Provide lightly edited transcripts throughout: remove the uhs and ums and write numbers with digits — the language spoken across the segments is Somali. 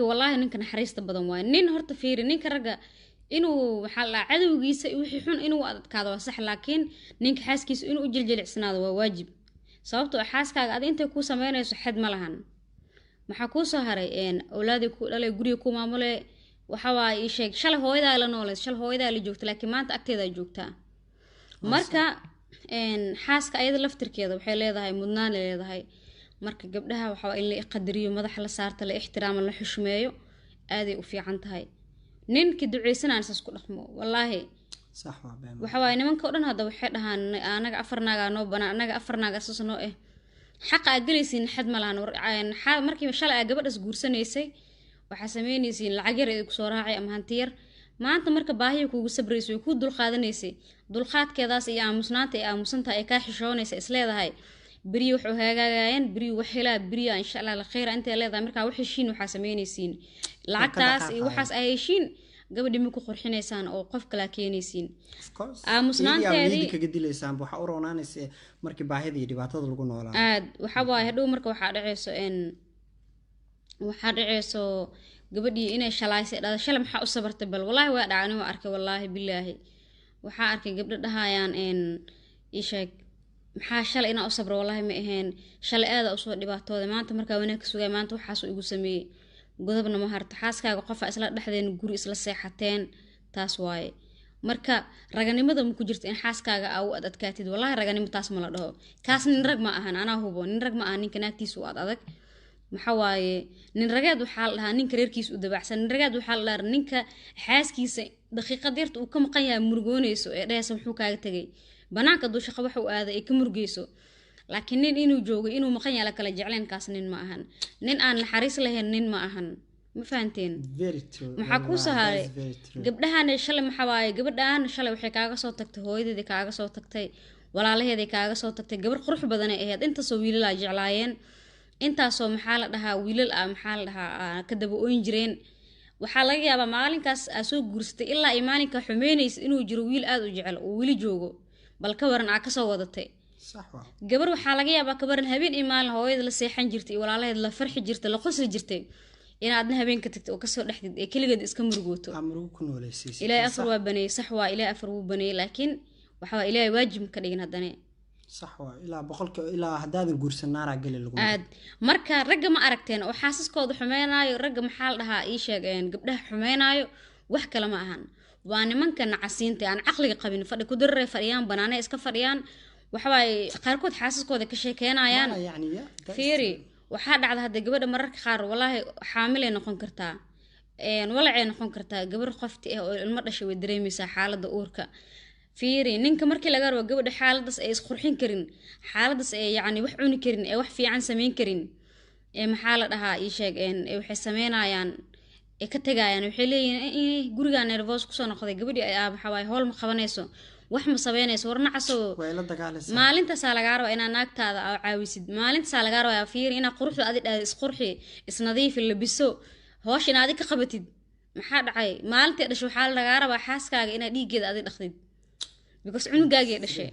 والله نينك نحريست بدن واي نين هرت فيري نينك رجع إنه حلا عدو جيس وحيحون إنه كذا صح لكن نينك حاسكيس إنه جلجل عسناد وواجب sababtoo xaaskaaga ad inta ku sameynayso xad ma lahan maxaa ku soo haray awlaadi ku dhalay guriga ku maamule waxa waa ii sheeg shalay hooyadaa la noolay shalay hooyadaa la joogta laakiin maanta agteeda joogta marka xaaska ayada laftirkeeda waxay leedahay mudnaan leedahay marka gabdhaha waxa waa in la qadariyo madax la saarta la ixtiraam la xushmeeyo aaday u fiican tahay ninka duceysanaan isku dhaqmo wallahi صح وابين waxa way nimanka dhan hadda waxay dhahaan anaga afarnaaga noo bana anaga afarnaaga soo xaq aad galaysiin xad ma lahan markii shalay gabadhas guursanaysay waxa sameynaysiin lacag yar ay ku soo raacay ama hanti yar maanta marka baahiyo kugu sabrayso ku dul qaadanaysay dulqaadkeedaas iyo aamusnaanta ay aamusanta ay ka xishoonaysa isleedahay bari wuxuu hagaagayeen bari waxila bari insha Allah la khayr inta leedahay marka wax heshiin waxa sameynaysiin lacagtaas iyo waxaas ay heshiin gabadhi ma ku qorxinaysaan oo qof kala keenaysiin musnaanteedii ka gadilaysaan waxa u roonaanaysa markii baahida iyo dhibaatada lagu noolaa waxa waay hadhow marka waxa dhaceyso gabadhii inay shalaysay dhashay maxaa u sabartay bal wallahi waa dhacay waa arkay wallahi billahi waxa arkay gabdho dhahayaan isheeg maxaa shalay ina u sabro wallahi ma ahayn shalay aad u soo dhibaatooday maanta marka wanaag ka sugay maanta waxaas uu igu sameeyay godobna ma harta xaaskaaga qof isla dhaxdeen guri isla seexateen taas waaye marka raganimada ma ku jirto in xaaskaaga aa u adkaatid wallahi raganimo taas ma la dhaho kaas nin rag ma ahan ana hubo nin rag ma ahan ninka naagtiisu u adag waxa waaye nin rageed waxa la dhahaa ninka reerkiisa u dabacsan nin rageed waxa la dhahaa ninka xaaskiisa daqiiqad yarta uu ka maqan yahay murugoonayso ee dheesa wuxuu kaaga tagay banaanka duu shaqo waxa uu aaday ka murugeyso laakiin nin inuu joogo inuu maqan yahay la kala jecleen kaas nin ma ahan nin aan naxariis lahayn nin ma ahan ma fahanteen waxa ku saharay gabdhahan shalay waxa waaye gabadhan shalay waxay kaaga soo tagtay hooyadeedii kaaga soo tagtay walaalaheedii kaaga soo tagtay gabar qurux badan ay ahayd inta soo wiilal ay jeclaayeen inta soo maxaa la dhahaa wiilal maxaa la dhahaa ka daba ooyin jireen waxa laga yaabaa maalinkaas soo guursatay ilaa ay maalinka xumeynaysa inuu jiro wiil aad u jecel oo wili joogo bal ka waran ka soo wadatay gabar waxaa laga yaabaa ka baran habeen iyo maalin hooyada la seexan jirtay walaalaheed la farxi jirtay la qosli jirtay inaadna habeenka tagtay oo ka soo dhaxdid ee kaligeed iska murugooto amrugu ku nooleysay ilaa afar waa banay sax waa ilaa afar wuu banay laakiin waxa waa ilaa waajib ka dhigin hadana sax waa ilaa boqolka ilaa hadaadan guursanaara gal lagu marka ragga ma aragteen oo xaasaskooda xumeynaayo ragga maxaa la dhahaa ii sheegeen gabdhaha xumeynaayo wax kale ma ahan waa nimanka nacasiinta aan aqliga qabin fadhi ku darray fadhiyaan banaanay iska fadhiyaan waxa way qaarkood xaasaskooda ka sheekeynayaan fiiri waxa dhacda hadda gabadha mararka qaar wallahi xaamil ay noqon kartaa walacay noqon kartaa gabar qofti ah oo ilmo dhashay way dareemaysaa xaaladda uurka fiiri ninka markii laga rabo gabadha xaaladaas ay isqurxin karin xaaladaas ay yani wax cuni karin ee wax fiican sameyn karin maxaa la dhahaa ii sheeg waxay sameynayaan ka tagayaan waxay leeyihiin guriga nervous ku soo noqday gabadhi ay waxa way hool ma qabanayso wax ma sameynayso warna caso maalinta saa laga rabo inaa naagtaada aa caawisid maalinta saa laga rabo fiiri inaa quruxda adi isqurxi isnadiif labiso hoosh inaad ka qabatid maxaa dhacay maalinta dhasho waxa laga rabaa xaaskaaga inaa dhiigeeda adi dhaqdid because cunugaaga dhashay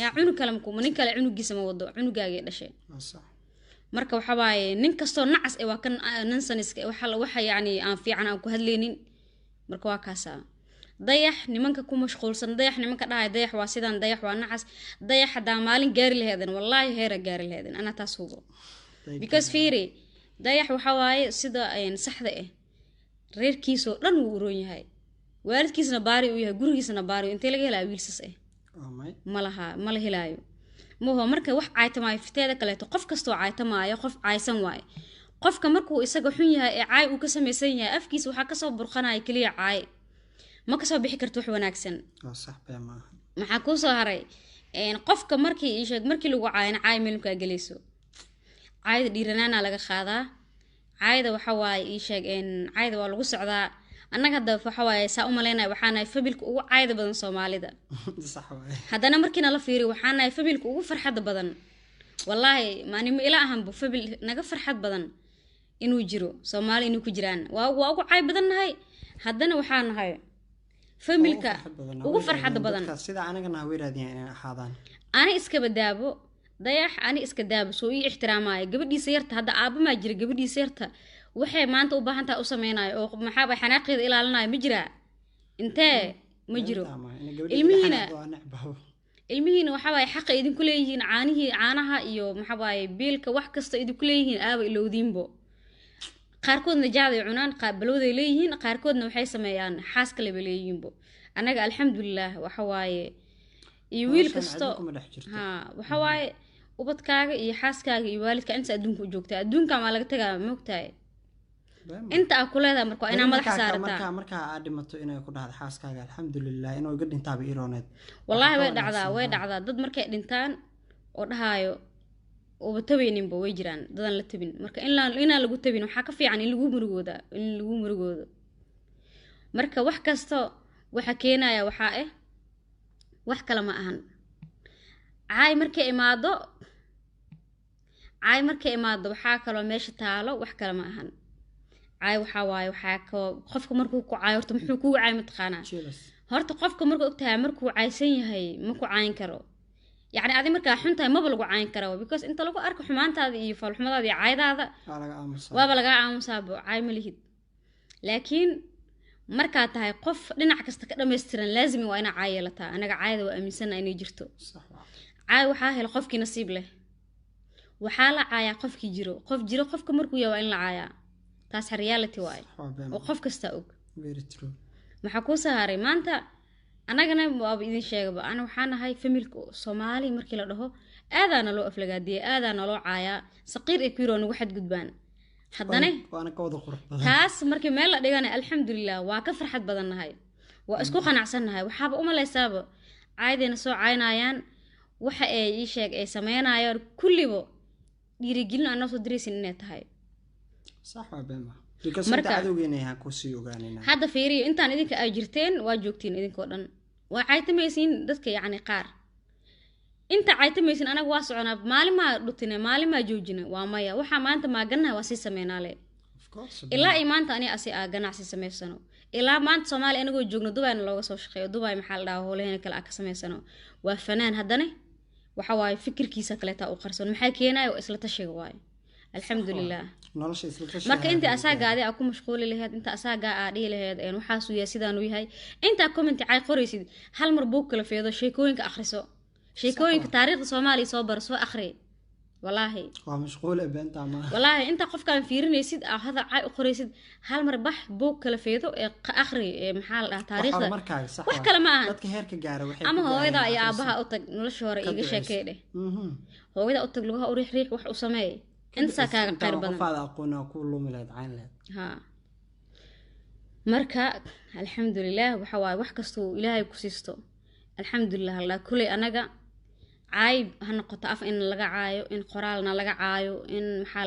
yaa cunug kale ma nin kale cunugiisa ma wado cunugaaga dhashay marka waxa waaye nin kasto nacas ee waa kan nansaniska waxa yani aan fiican aan ku hadleenin marka waa kaasa dayax nimanka ku mashquulsan dayax nimanka dhahay dayax waa sidaan dayax waa nacas dayax hadaa maalin gaari laheedan wallahi heera gaari laheedan ana taas hubo because fiiri dayax waxa waaye sida saxda ah reerkiisoo dhan wuu uroon yahay waalidkiisna baari u yahay gurigiisna baari intee laga helaa wiilsas ah ma la helaayo muho marka wax caaytamaayo fiteeda kaleeto qof kastoo caaytamaayo qof caaysan waaye qofka markuu isaga xun yahay ee caay uu ka samaysan yahay afkiisa waxaa kasoo burqanaya keliya caay ma kasoo bixi karto wax wanaagsan maxaa kuu soo haray qofka markii lagu caayana caay meelkaa gelayso caayda dhiiranaana laga qaadaa caayda waxa waaye ii sheeg caayda waa lagu socdaa annaga hadda waxa waaye saa u maleynaya waxaanahay fabilka ugu caayda badan Soomaalida haddana markiina la fiiriyo waxaanahay fabilka ugu farxadda badan wallaahi maani ma ila ahan bu fabil naga farxad badan inuu jiro Soomaali inuu ku jiraan waa ugu caay badannahay haddana waxaanahay fabilka ugu farxadda badan sida anagana weeraadiyaan inay ahaadaan ani iska badaabo dayax ani iska daabo soo ii ixtiraamay gabadhiisa yarta hadda aaba ma jira gabadhiisa yarta waxay maanta u baahan tahay u sameynayo oo maxaaba xanaaqeeda ilaalinayo ma jiraa intee ma jiro ilmihiina ilmihiina waxa waaye xaqa idinku leeyihiin caanaha iyo waxa waaye biilka wax kasta idinku leeyihiin aaba ilowdiinbo qaarkoodna jaaday cunaan balowday leeyihiin qaarkoodna waxay sameeyaan xaas kale bay leeyihiinbo anaga alxamdulilah waxa waaye iyo wiil kasto waxa waaye ubadkaaga iyo xaaskaaga iyo waalidka inta adduunka u joogtaa adduunka ma laga tagaa ma ogtahay inta aad ku leedahay marka inaa madax saarataa marka aad dhimato inay ku dhahdo xaaskaaga alxamdulilah inuu iga dhintaaba irooneed wallahi way dhacdaa dad markay dhintaan oo dhahaayo oo tabeyninba way jiraan dadan la tabin marka inaan lagu tabin waxa ka fiican in lagu murugoodo marka wax kasto waxa keenaya waxa wax kala ma ahan caay markay imaado waxa kale meesha taalo wax kala ma ahan caay waxa waaye waxa qofka markuu ku caayo horta muxuu ku caay mataqaanaa horta qofka markuu ogtahay markuu caaysan yahay ma ku caayin karo yani adi markaa xuntahay maba lagu caayin karo because inta lagu arko xumaantaada iyo falxumadaada iyo caaydaada waaba laga aamusaabo caay ma lihid laakiin markaa tahay qof dhinac kasta ka dhameystiran laazimi waa ina caay yeelataa anaga caayda waa aaminsana inay jirto caay waxaa hela qofkii nasiib leh waxaa la caayaa qofkii jiro qofka markuu yahay waa in la caayaa taas reality waaye oo qof kasta og maxaa ku saaray maanta anagana waaba idin sheegaba ana waxaan ahay familka Soomaali markii la dhaho aadana loo aflagaadiyay aadana loo caayaa saqiir ee kiiro nagu xad gudbaan haddana waana ka wada qurux badan taas markii meel la dhigana alxamdulillah waa ka farxad badanahay waa isku qanacsanahay waxaaba u maleysaaba caaydeena soo caynayaan waxa ay ii sheeg ay sameynayaan kullibo dhiirigelin aan soo direysin inay tahay صح وبما marka adoogeena ku sii ogaanayna hadda fiiriyo intaan idinka ay jirteen waa joogtiin idinkoo dhan waa caytamaysiin dadka yacni qaar inta caytamaysiin anaga waa soconaa maalima dhutine maalima joojina waa maya waxa maanta maaganahay waa sii sameynaa ilaa ay maanta ani asi ganacsi sameysano ilaa maanta Soomaali anagoo joogno Dubai looga soo shaqeeyo Dubai maxaa la dhahaa howlaheena kale ka sameysano waa fanaan haddana waxa waaye fikirkiisa kale taa u qarsoon maxay keenayo isla tashiga waaye alxamdulillah nolosha isla tashiga marka inta asaaga ku mashquul lahayd inta asaaga dhii lahayd een waxa soo yahay sidaan u yahay inta comment ay qoraysid hal mar buug kala feedo sheekooyinka akhriso sheekooyinka taariikhda Soomaaliya soo bar soo akhri wallahi waa mashquul beenta ma wallahi inta qofkaan fiirinaysid hada ay u qoraysid hal mar bax buug kala feedo akhri maxaa la taariikhda wax kale ma aha dadka heerka gaara waxay ama hooyada iyo aabaha u tag nolosha hore iga sheekeeyay hooyada u tag lagu riix wax u sameey inta kaaga qayr badan qofaada aqoon ku lumilaad cayn leed marka alxamdulillah waxa waay wax kasto ilaahay ku siisto alxamdulillah la kulay anaga caayb ha noqoto af in laga caayo in qoraalna laga caayo in maxaa